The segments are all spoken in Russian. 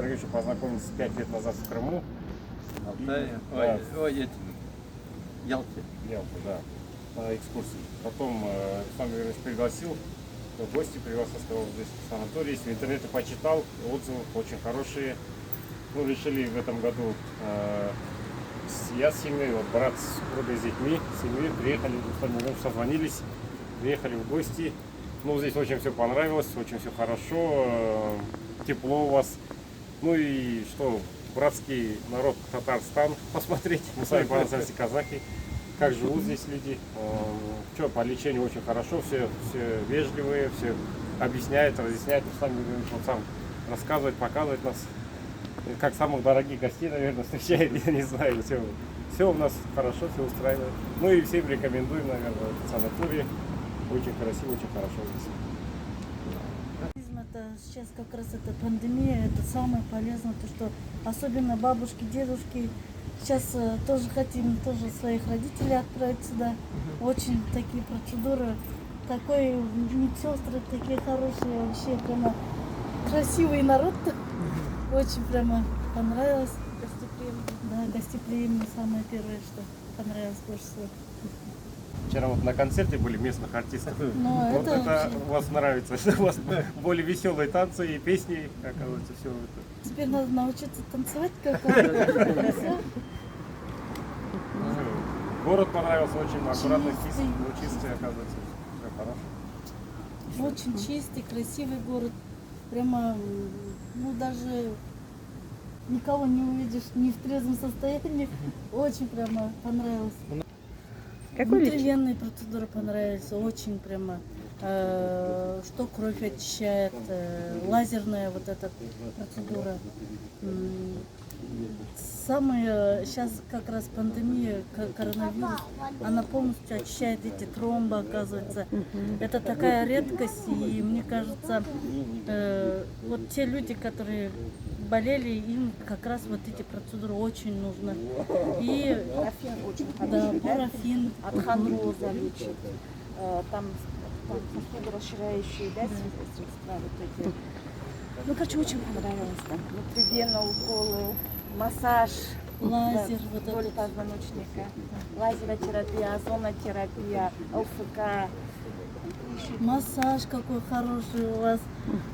Георгиевичем познакомился 5 лет назад в Крыму. Алтае? Да. Ой, Ялте. Ялта, да, на экскурсии. Потом Александр Георгиевич пригласил в гости, пригласил, сказал, здесь санаторий есть. В интернете почитал, отзывы очень хорошие. Ну, решили в этом году, я с семьей, вот брат с супругой с детьми, с семьей приехали, созвонились, приехали в гости. Ну, здесь очень все понравилось, очень все хорошо, тепло у вас. Ну и что, братский народ Татарстан посмотреть, мы сами по национальности казахи, как живут здесь люди. Что, по лечению очень хорошо, все вежливые, все объясняют, разъясняют, сами вот сам рассказывать, показывать нас. Как самых дорогих гостей, наверное, встречает, я не знаю, все у нас хорошо, все устраивает. Ну и всем рекомендуем, наверное, этот санаторий. Очень красиво, очень хорошо здесь. Это сейчас как раз эта пандемия, это самое полезное, то что особенно бабушки, дедушки, сейчас тоже хотим тоже своих родителей отправить сюда. Очень такие процедуры, такой медсестры такие хорошие, вообще прямо красивый народ. Очень прямо понравилось. Гостеприимный. Да, гостеприимный, самое первое, что понравилось больше всего. Вчера вот на концерте были местных артистов. Но Вот это вообще... у вас нравится, у вас более веселые танцы и песни, оказывается, все это. Теперь надо научиться танцевать как-то. Город понравился, очень аккуратно, Чистый. чистый, оказывается, все хорошо. Очень чистый, красивый город. Прямо, ну даже никого не увидишь не в трезвом состоянии. Очень прямо понравилось. Внутривенные процедуры понравились. Очень прямо. Что кровь очищает, лазерная вот эта процедура. Самая сейчас как раз пандемия, коронавирус, она полностью очищает эти тромбы, оказывается. Это такая редкость, и мне кажется, вот те люди, которые болели, им как раз вот эти процедуры очень нужны. И Парафин очень да, хороший, да? парафин. От хондроза лечит. Там сосудорасширяющие, да, средства вот эти. Ну, короче, очень понравилось там. Внутривенно уколы, массаж, Лазер, да, вот вдоль этот. позвоночника, лазеротерапия, озонотерапия, ЛФК. Массаж какой хороший у вас.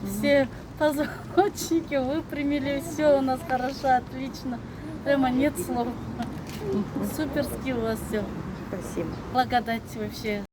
Все позвоночники выпрямили, все у нас хорошо, отлично. Прямо нет слов. Суперски у вас все. Спасибо. Благодать вообще.